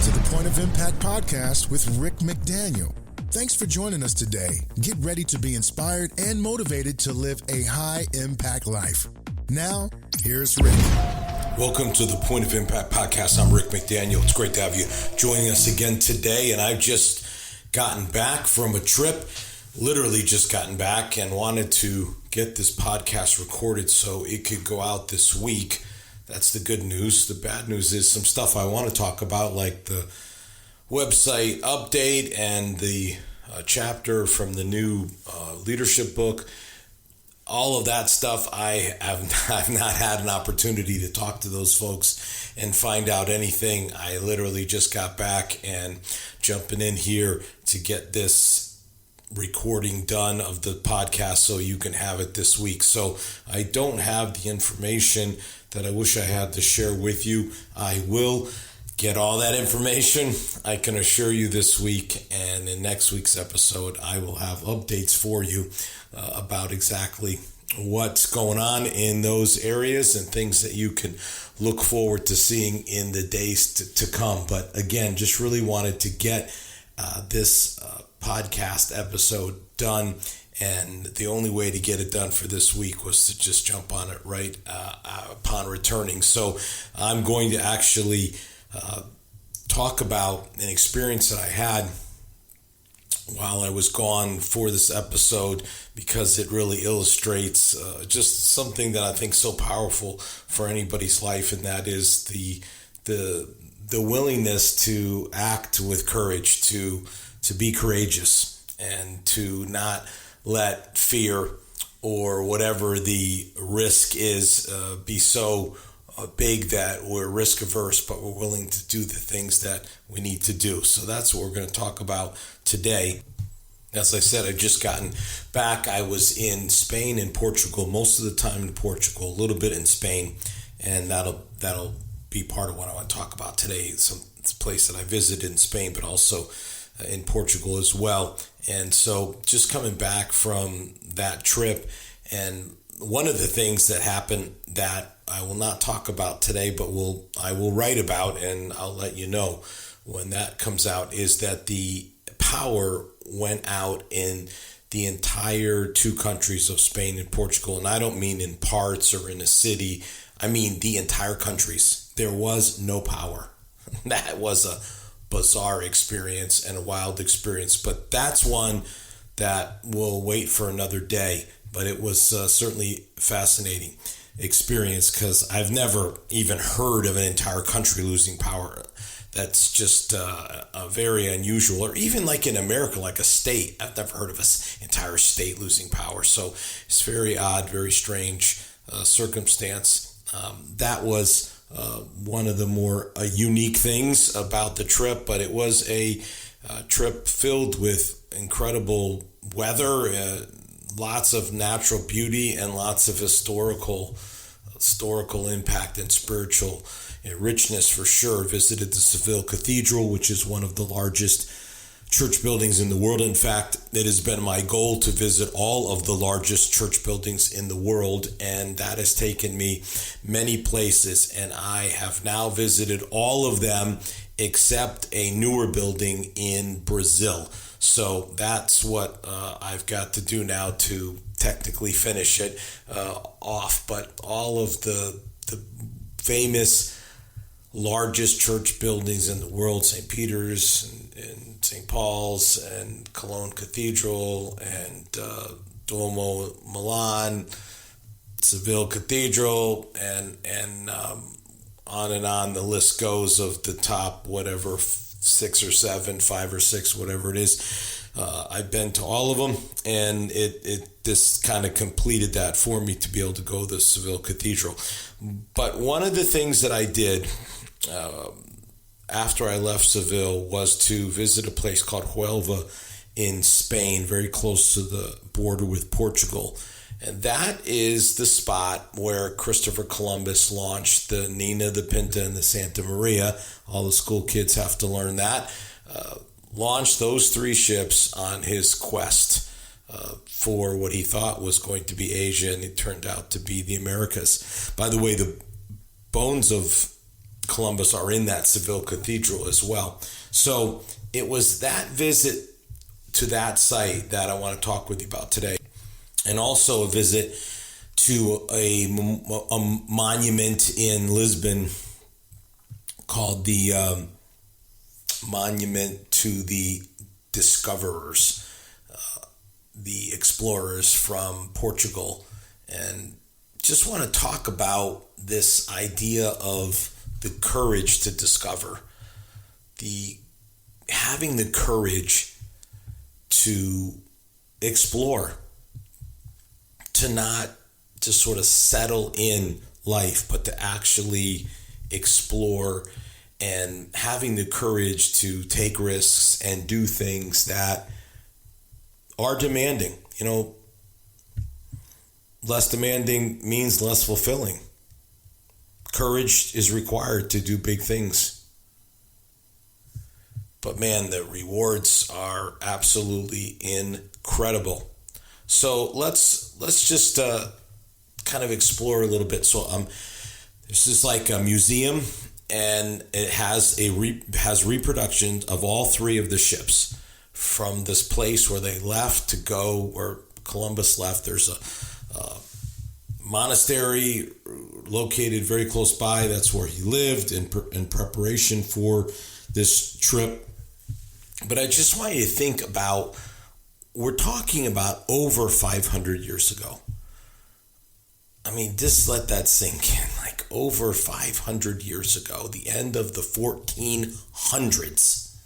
to the Point of Impact podcast with Rick McDaniel. Thanks for joining us today. Get ready to be inspired and motivated to live a high-impact life. Now, here's Rick. Welcome to the Point of Impact podcast. I'm Rick McDaniel. It's great to have you joining us again today. And I've just gotten back from a trip, literally just gotten back, and wanted to get this podcast recorded so it could go out this week. That's the good news. The bad news is some stuff I want to talk about, like the website update and the chapter from the new leadership book. All of that stuff, I've not had an opportunity to talk to those folks and find out anything. I literally just got back and jumping in here to get this recording done of the podcast so you can have it this week. So I don't have the information that I wish I had to share with you. I will get all that information, I can assure you, this week, and in next week's episode I will have updates for you about exactly what's going on in those areas and things that you can look forward to seeing in the days to come. But again, just really wanted to get this podcast episode done, and the only way to get it done for this week was to just jump on it right upon returning. So I'm going to actually talk about an experience that I had while I was gone for this episode, because it really illustrates just something that I think is so powerful for anybody's life, and that is the willingness to act with courage, to be courageous, and to not let fear or whatever the risk is be so big that we're risk averse, but we're willing to do the things that we need to do. So that's what we're going to talk about today. As I said, I've just gotten back. I was in Spain and Portugal, most of the time in Portugal, a little bit in Spain, and that'll be part of what I want to talk about today. It's a place that I visited in Spain, but also in Portugal as well. And so just coming back from that trip, and one of the things that happened that I will not talk about today, but I will write about, and I'll let you know when that comes out, is that the power went out in the entire two countries of Spain and Portugal. And I don't mean in parts or in a city. I mean the entire countries. There was no power. That was a bizarre experience and a wild experience, but that's one that will wait for another day. But it was certainly fascinating experience, because I've never even heard of an entire country losing power. That's just a very unusual, or even like in America, like a state. I've never heard of an entire state losing power. So it's very odd, very strange circumstance. That was one of the more unique things about the trip, but it was a trip filled with incredible weather, lots of natural beauty, and lots of historical impact and spiritual richness for sure. Visited the Seville Cathedral, which is one of the largest church buildings in the world. In fact, it has been my goal to visit all of the largest church buildings in the world, and that has taken me many places, and I have now visited all of them except a newer building in Brazil. So that's what I've got to do now to technically finish it off. But all of the famous largest church buildings in the world, St. Peter's and St. Paul's and Cologne Cathedral and Duomo Milan, Seville Cathedral, and on and on the list goes of the top, whatever, 6 or 7, 5 or 6, whatever it is. I've been to all of them, and this kind of completed that for me to be able to go to the Seville Cathedral. But one of the things that I did after I left Seville was to visit a place called Huelva in Spain, very close to the border with Portugal. And that is the spot where Christopher Columbus launched the Nina, the Pinta, and the Santa Maria. All the school kids have to learn that. Launched those 3 ships on his quest for what he thought was going to be Asia, and it turned out to be the Americas. By the way, the bones of Columbus are in that Seville Cathedral as well. So it was that visit to that site that I want to talk with you about today, and also a visit to a monument in Lisbon called the Monument to the Discoverers, the explorers from Portugal. And just want to talk about this idea of the courage to discover, having the courage to explore, to not just sort of settle in life, but to actually explore, and having the courage to take risks and do things that are demanding. Less demanding means less fulfilling. Courage is required to do big things. But man, the rewards are absolutely incredible. So let's just kind of explore a little bit. So this is like a museum, and it has has reproductions of all three of the ships from this place where they left to go, where Columbus left. There's a monastery located very close by. That's where he lived in preparation for this trip. But I just want you to think about, we're talking about over 500 years ago. I mean, just let that sink in. Like over 500 years ago, the end of the 1400s.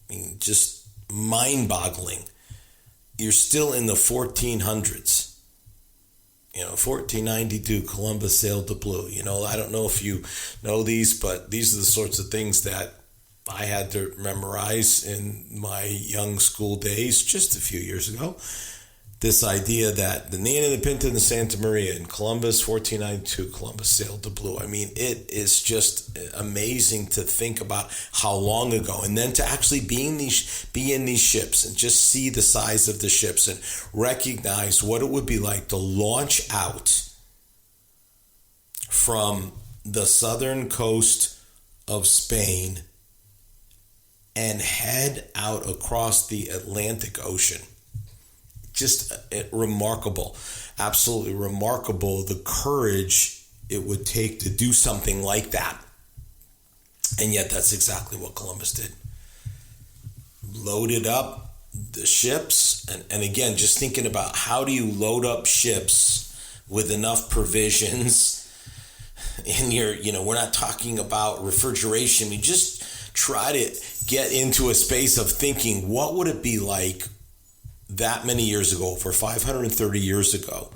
I mean, just mind-boggling. You're still in the 1400s. 1492, Columbus sailed the blue. I don't know if you know these, but these are the sorts of things that I had to memorize in my young school days just a few years ago. This idea that the Nina, the Pinta, and the Santa Maria in Columbus, 1492, Columbus sailed the blue. I mean, it is just amazing to think about how long ago, and then to actually be in these ships and just see the size of the ships and recognize what it would be like to launch out from the southern coast of Spain and head out across the Atlantic Ocean. Just remarkable, absolutely remarkable, the courage it would take to do something like that. And yet that's exactly what Columbus did. Loaded up the ships. And again, just thinking about, how do you load up ships with enough provisions in your, we're not talking about refrigeration. We just try to get into a space of thinking, what would it be like that many years ago, for 530 years ago,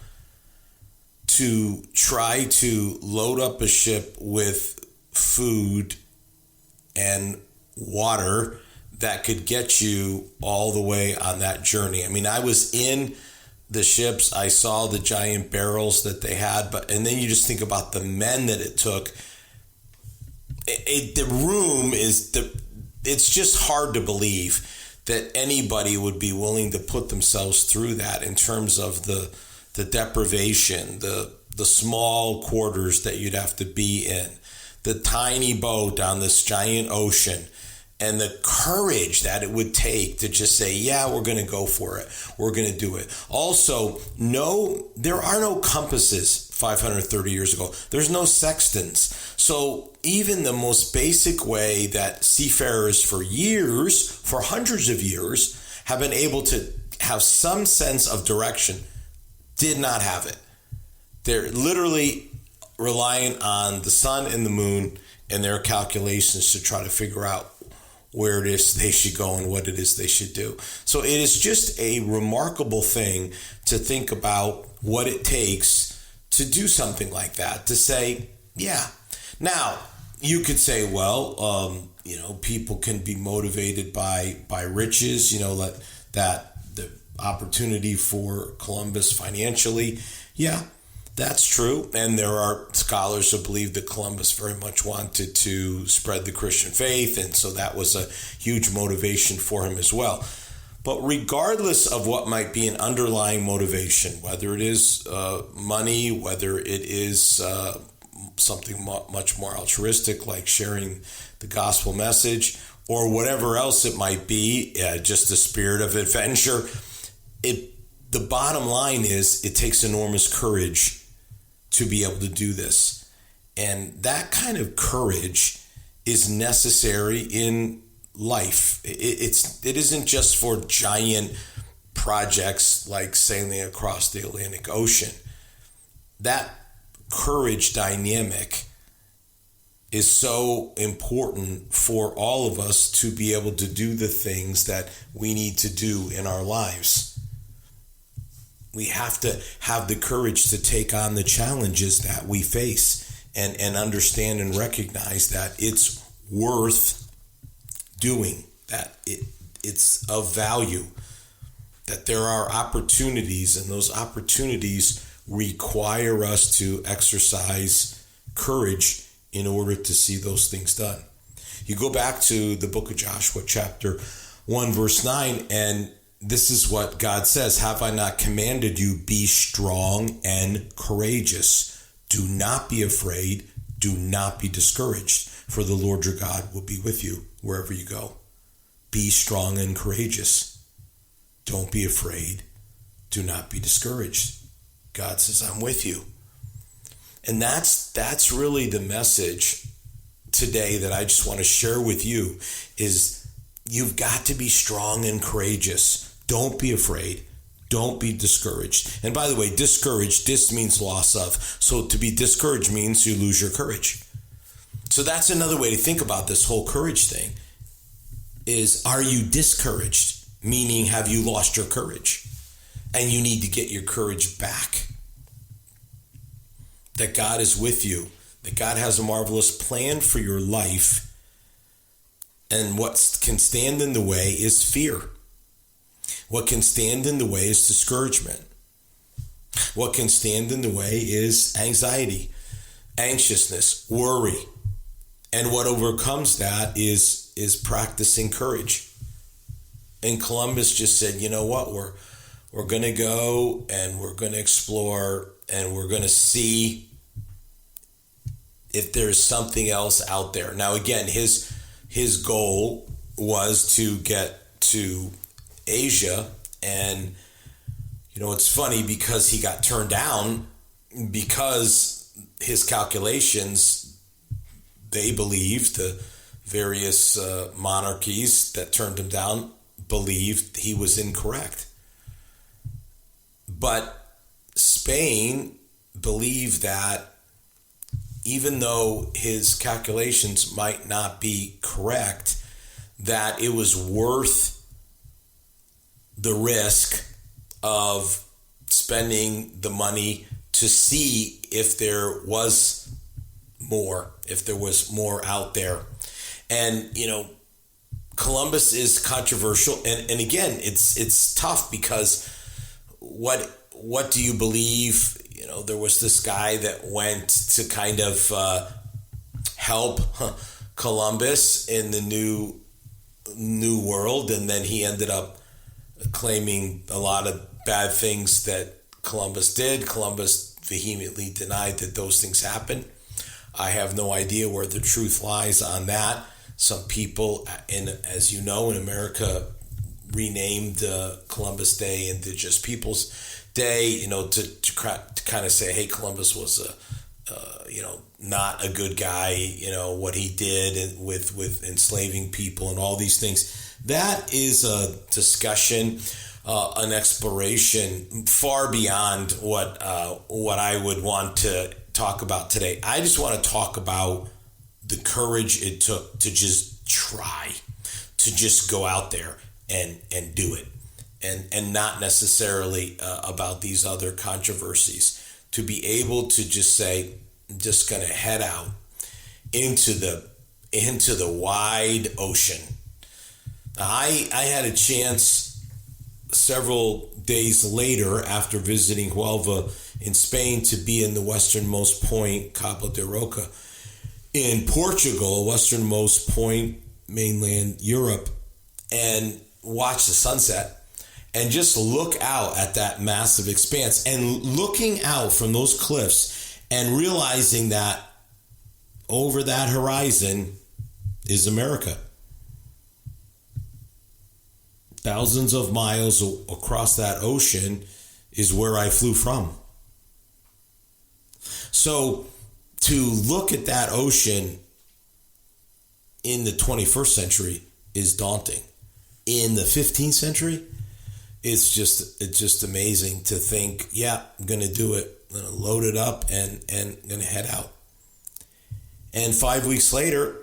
to try to load up a ship with food and water that could get you all the way on that journey. I mean, I was in the ships, I saw the giant barrels that they had, and then you just think about the men that it took. It's just hard to believe that anybody would be willing to put themselves through that, in terms of the deprivation, the small quarters that you'd have to be in, the tiny boat on this giant ocean, and the courage that it would take to just say, yeah, we're going to go for it. We're going to do it. Also, there are no compasses 530 years ago. There's no sextants. So even the most basic way that seafarers for hundreds of years, have been able to have some sense of direction, did not have it. They're literally relying on the sun and the moon and their calculations to try to figure out where it is they should go and what it is they should do. So it is just a remarkable thing to think about what it takes to do something like that, to say, yeah. Now, you could say, well, people can be motivated by riches, that the opportunity for Columbus financially. Yeah, that's true. And there are scholars who believe that Columbus very much wanted to spread the Christian faith, and so that was a huge motivation for him as well. But regardless of what might be an underlying motivation, whether it is money, whether it is something much more altruistic, like sharing the gospel message, or whatever else it might be, just a spirit of adventure. The bottom line is it takes enormous courage to be able to do this. And that kind of courage is necessary in life. It isn't just for giant projects like sailing across the Atlantic Ocean. That courage dynamic is so important for all of us to be able to do the things that we need to do in our lives. We have to have the courage to take on the challenges that we face and understand and recognize that it's worth doing, that it's of value, that there are opportunities, and those opportunities require us to exercise courage in order to see those things done. You go back to the book of Joshua, chapter 1, verse 9, and this is what God says: "Have I not commanded you, be strong and courageous? Do not be afraid, do not be discouraged, for the Lord your God will be with you wherever you go." Be strong and courageous. Don't be afraid, do not be discouraged. God says, I'm with you. And that's really the message today that I just want to share with you, is you've got to be strong and courageous. Don't be afraid. Don't be discouraged. And by the way, discouraged, dis means loss of. So to be discouraged means you lose your courage. So that's another way to think about this whole courage thing, is, are you discouraged? Meaning, have you lost your courage? And you need to get your courage back. That God is with you. That God has a marvelous plan for your life. And what can stand in the way is fear. What can stand in the way is discouragement. What can stand in the way is anxiety, anxiousness, worry. And what overcomes that is practicing courage. And Columbus just said, you know what, we're going to go and we're going to explore and we're going to see if there's something else out there. Now, again, his goal was to get to Asia, and it's funny because he got turned down because his calculations, they believed, the various monarchies that turned him down believed he was incorrect. But Spain believed that even though his calculations might not be correct, that it was worth the risk of spending the money to see if there was more out there. And, Columbus is controversial. And again, it's tough because what do you believe? There was this guy that went to kind of help Columbus in the new world, and then he ended up claiming a lot of bad things that Columbus did. Columbus vehemently denied that those things happened. I have no idea where the truth lies on that. Some people, as you know, in America, renamed Columbus Day into just People's Day, to kind of say, hey, Columbus was not a good guy, what he did with enslaving people and all these things. That is a discussion, an exploration far beyond what I would want to talk about today. I just want to talk about the courage it took to just try, to just go out there and do it, and not necessarily about these other controversies. To be able to just say, I'm just going to head out into the wide ocean. I had a chance several days later, after visiting Huelva in Spain, to be in the westernmost point, Cabo de Roca, in Portugal, westernmost point, mainland Europe, and watch the sunset and just look out at that massive expanse, and looking out from those cliffs and realizing that over that horizon is America. Thousands of miles across that ocean is where I flew from. So to look at that ocean in the 21st century is daunting. In the 15th century, it's just amazing to think, yeah, I'm going to do it. I'm going to load it up and going to head out. And 5 weeks later,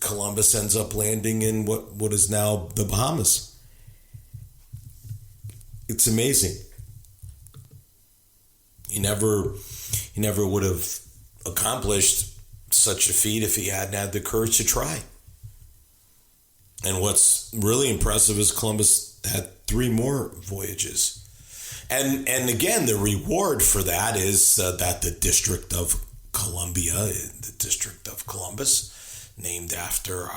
Columbus ends up landing in what is now the Bahamas. It's amazing. He never would have accomplished such a feat if he hadn't had the courage to try. And what's really impressive is Columbus had 3 more voyages. And again, the reward for that is that the District of Columbia, the District of Columbus, named after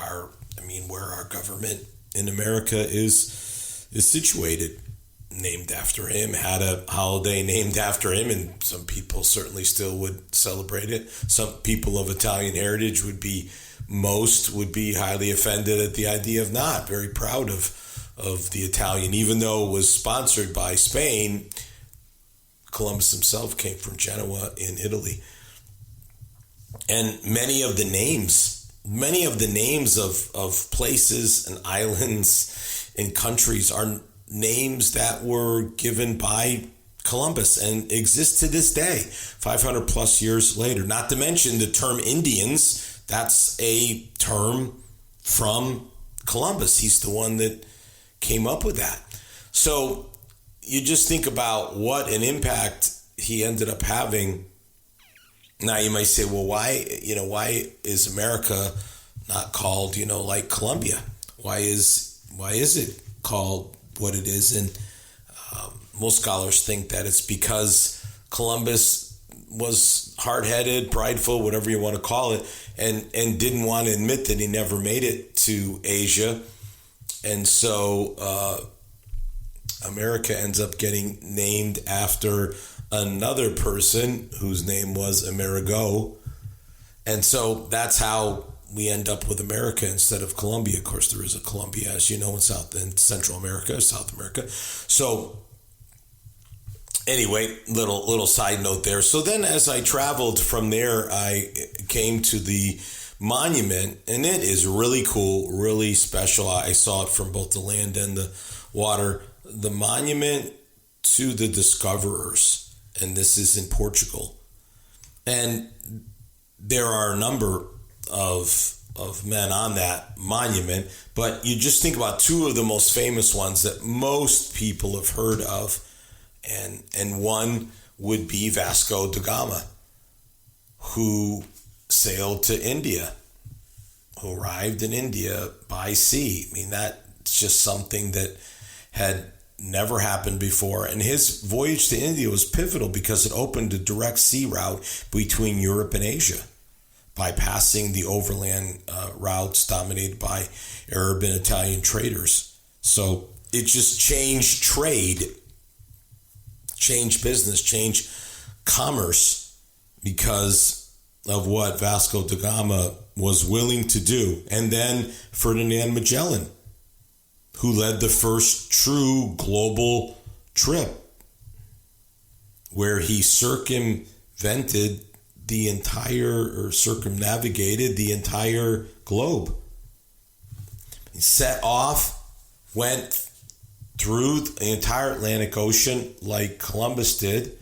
where our government in America is situated, named after him, had a holiday named after him, and some people certainly still would celebrate it. Some people of Italian heritage would be highly offended at the idea of not. Very proud of the Italian, even though it was sponsored by Spain. Columbus himself came from Genoa in Italy. And many of the names of places and islands and countries are names that were given by Columbus and exist to this day, 500 plus years later. Not to mention the term Indians, that's a term from Columbus. He's the one that came up with that. So you just think about what an impact he ended up having. Now you might say, well, why is America not called, like Columbia? Why is it called what it is? And most scholars think that it's because Columbus was hard-headed, prideful, whatever you want to call it, and didn't want to admit that he never made it to Asia. And so America ends up getting named after another person whose name was Amerigo. And so that's how we end up with America instead of Colombia. Of course, there is a Colombia, as you know, in Central America, South America. So anyway, little side note there. So then as I traveled from there, I came to the monument, and it is really cool, really special. I saw it from both the land and the water. The monument to the discoverers, and this is in Portugal. And there are a number of men on that monument, but you just think about 2 of the most famous ones that most people have heard of, and one would be Vasco da Gama, who sailed to India, who arrived in India by sea. I mean, that's just something that had never happened before. And his voyage to India was pivotal because it opened a direct sea route between Europe and Asia, bypassing the overland routes dominated by Arab and Italian traders. So it just changed trade, changed business, changed commerce because of what Vasco da Gama was willing to do. And then Ferdinand Magellan, who led the first true global trip, where he circumnavigated the entire globe. He set off, went through the entire Atlantic Ocean like Columbus did,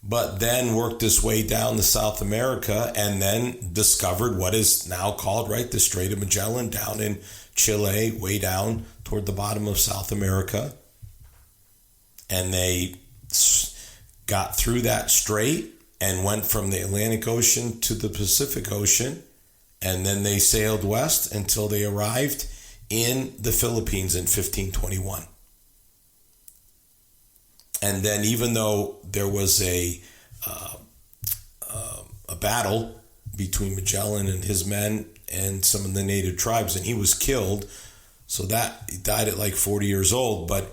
but then worked his way down to South America and then discovered what is now called, the Strait of Magellan down in Chile, way down toward the bottom of South America. And they got through that strait and went from the Atlantic Ocean to the Pacific Ocean. And then they sailed west until they arrived in the Philippines in 1521. And then even though there was a battle between Magellan and his men and some of the native tribes, and he was killed, so that he died at 40 years old, but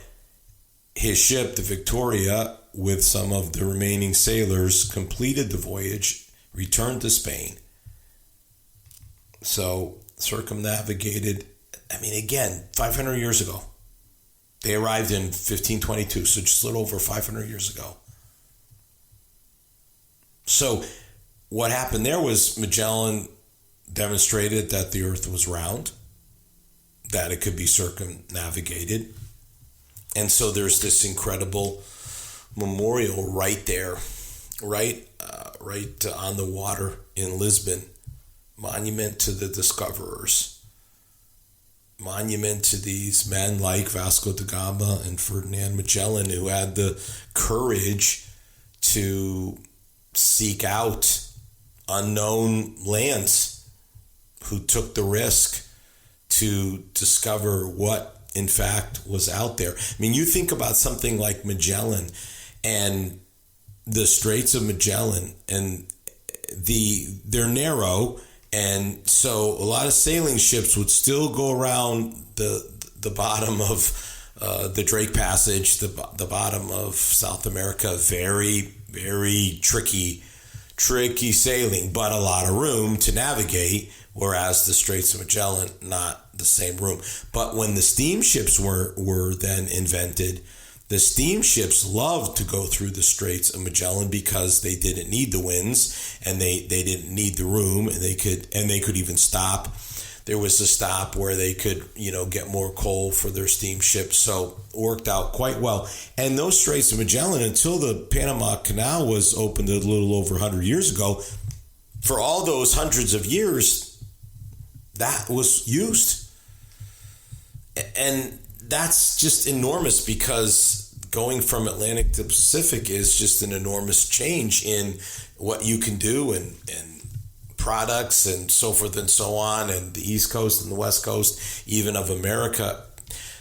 his ship, the Victoria, with some of the remaining sailors, completed the voyage, returned to Spain. So circumnavigated, again, 500 years ago. They arrived in 1522, so just a little over 500 years ago. So what happened there was Magellan demonstrated that the earth was round, that it could be circumnavigated. And so there's this incredible memorial right there, right on the water in Lisbon, monument to the discoverers, monument to these men like Vasco da Gama and Ferdinand Magellan, who had the courage to seek out unknown lands, who took the risk to discover what in fact was out there. You think about something like Magellan and the Straits of Magellan, and they're narrow, and so a lot of sailing ships would still go around the bottom of the Drake Passage, the bottom of South America. Very, very tricky sailing, but a lot of room to navigate, whereas the Straits of Magellan, not the same room. But when the steamships were then invented, the steamships loved to go through the Straits of Magellan because they didn't need the winds, and they didn't need the room, and they could even stop. There was a stop where they could, get more coal for their steamships, so it worked out quite well. And those Straits of Magellan, until the Panama Canal was opened a little over 100 years ago, for all those hundreds of years, that was used. And that's just enormous, because going from Atlantic to Pacific is just an enormous change in what you can do and products and so forth and so on, and the East Coast and the West Coast, even of America.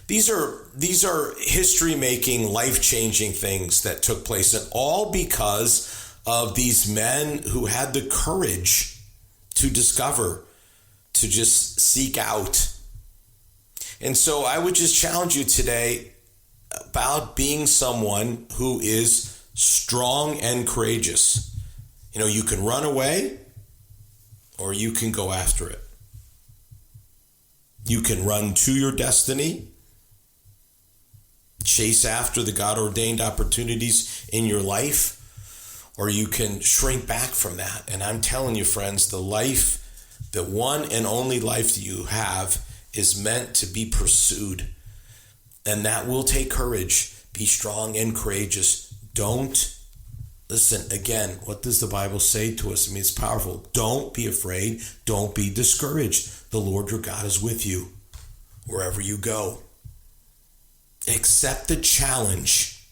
These are history-making, life-changing things that took place, and all because of these men who had the courage to discover, to just seek out. And so I would just challenge you today about being someone who is strong and courageous. You can run away, or you can go after it. You can run to your destiny, chase after the God-ordained opportunities in your life, or you can shrink back from that. And I'm telling you, friends, the one and only life that you have is meant to be pursued. And that will take courage. Be strong and courageous. Listen, again, what does the Bible say to us? It's powerful. Don't be afraid. Don't be discouraged. The Lord your God is with you wherever you go. Accept the challenge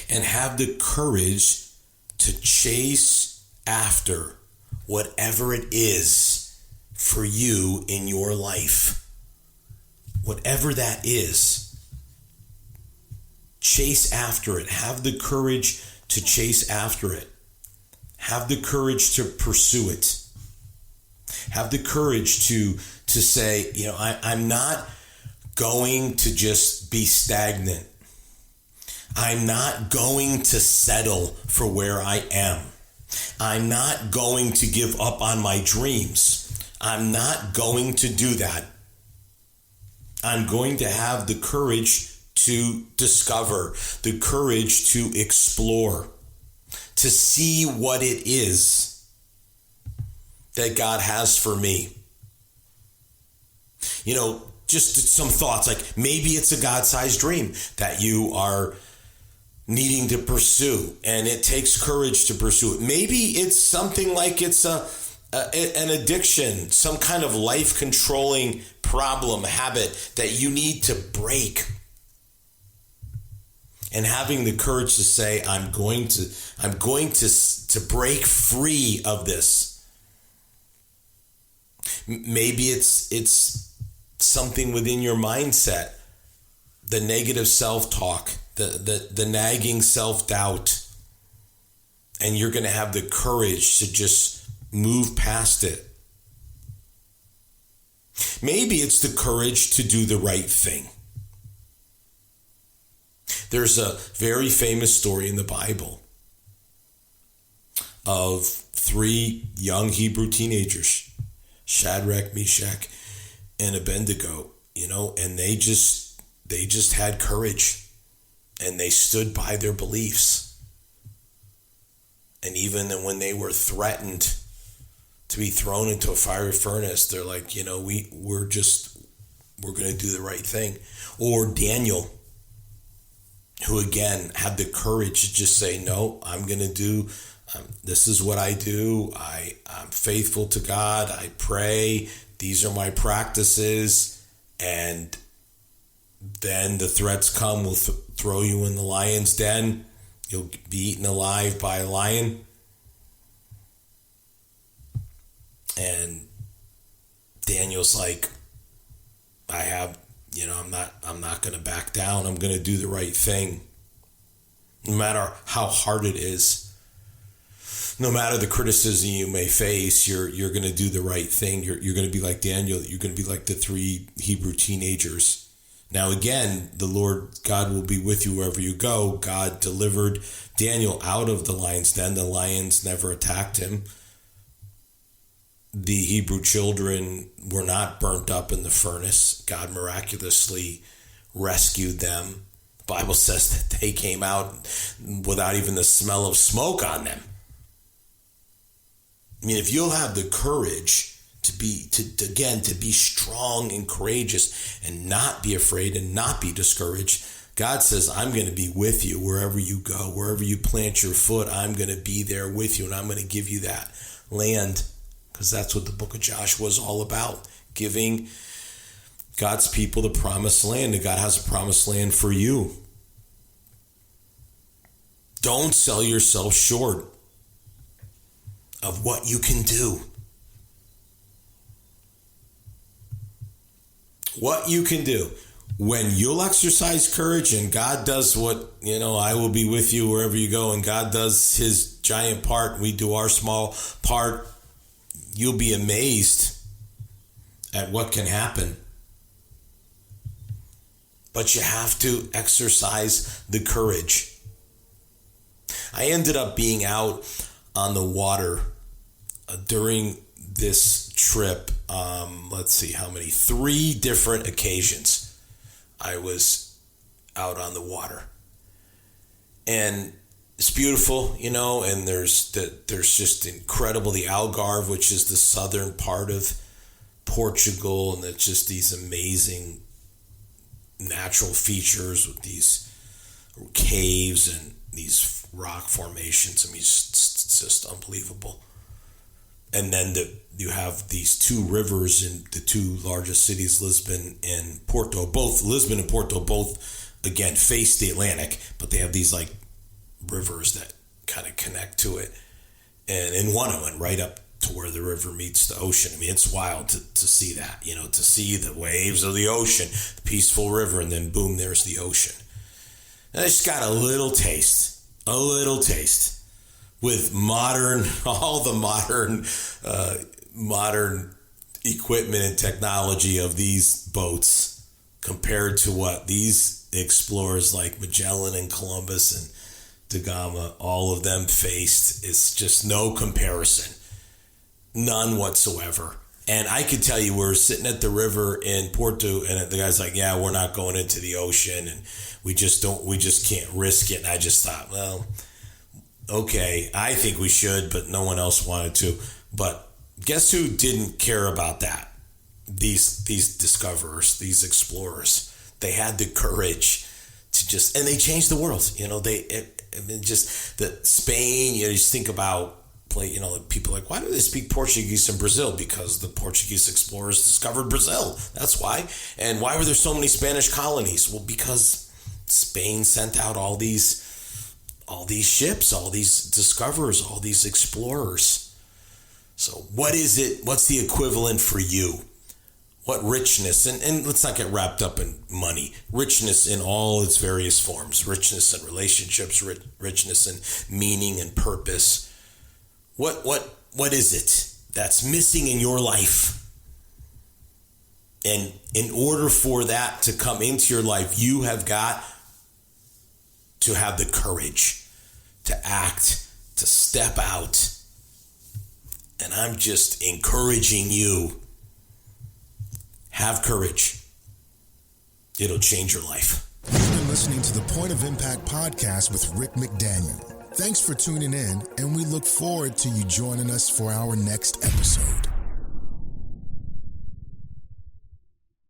and have the courage to chase after whatever it is for you in your life. Whatever that is. Chase after it. Have the courage to chase after it. Have the courage to pursue it. Have the courage to say, I'm not going to just be stagnant. I'm not going to settle for where I am. I'm not going to give up on my dreams. I'm not going to do that. I'm going to have the courage to discover, the courage to explore, to see what it is that God has for me. Just some thoughts, like maybe it's a God-sized dream that you are needing to pursue, and it takes courage to pursue it. Maybe it's something like it's an addiction, some kind of life-controlling problem, habit that you need to break. And having the courage to say, I'm going to break free of this. Maybe it's something within your mindset, the negative self-talk, the nagging self-doubt, and you're going to have the courage to just move past it. Maybe it's the courage to do the right thing. There's a very famous story in the Bible of three young Hebrew teenagers, Shadrach, Meshach, and Abednego, and they just had courage, and they stood by their beliefs. And even when they were threatened to be thrown into a fiery furnace, they're like, we're going to do the right thing. Or Daniel, who again had the courage to just say, no, I'm going to do, this is what I do. I'm faithful to God. I pray. These are my practices. And then the threats come, we'll throw you in the lion's den. You'll be eaten alive by a lion. And Daniel's like, I'm not going to back down. I'm going to do the right thing. No matter how hard it is, no matter the criticism you may face, you're going to do the right thing. You're going to be like Daniel. You're going to be like the three Hebrew teenagers. Now, again, the Lord God will be with you wherever you go. God delivered Daniel out of the lion's den. The lions never attacked him. The Hebrew children were not burnt up in the furnace. God miraculously rescued them. The Bible says that they came out without even the smell of smoke on them. I mean, if you'll have the courage to be strong and courageous and not be afraid and not be discouraged, God says, I'm going to be with you wherever you go, wherever you plant your foot. I'm going to be there with you, and I'm going to give you that land, because that's what the book of Joshua is all about, giving God's people the promised land, and God has a promised land for you. Don't sell yourself short of what you can do. What you can do. When you'll exercise courage and God does what, I will be with you wherever you go, and God does his giant part, and we do our small part, you'll be amazed at what can happen. But you have to exercise the courage. I ended up being out on the water during this trip. Let's see how many. 3 different occasions I was out on the water. And it's beautiful, and there's just incredible, the Algarve, which is the southern part of Portugal, and it's just these amazing natural features with these caves and these rock formations. I mean, it's just unbelievable. And then you have these 2 rivers in the 2 largest cities, Lisbon and Porto. Lisbon and Porto both, again, face the Atlantic, but they have these like rivers that kind of connect to it. And in one of them, right up to where the river meets the ocean. I mean, it's wild to see that, to see the waves of the ocean, the peaceful river, and then boom, there's the ocean. And I just got a little taste with all the modern equipment and technology of these boats compared to what these explorers like Magellan and Columbus and Da Gama, all of them faced. It's just no comparison. None whatsoever. And I could tell you, we're sitting at the river in Porto, and the guy's like, yeah, we're not going into the ocean, and we just can't risk it. And I just thought, well, okay, I think we should, but no one else wanted to. But guess who didn't care about that? These discoverers, these explorers. They had the courage to and they changed the world. Spain, you just think about, people like, why do they speak Portuguese in Brazil? Because the Portuguese explorers discovered Brazil. That's why. And why were there so many Spanish colonies? Well, because Spain sent out all these ships, all these discoverers, all these explorers. So what is it? What's the equivalent for you? What richness? And let's not get wrapped up in money. Richness in all its various forms. Richness in relationships, richness in meaning and purpose. What is it that's missing in your life? And in order for that to come into your life, you have got to have the courage to act, to step out, And I'm just encouraging you. Have courage. It'll change your life. You've been listening to the Point of Impact podcast with Rick McDaniel. Thanks for tuning in, and we look forward to you joining us for our next episode.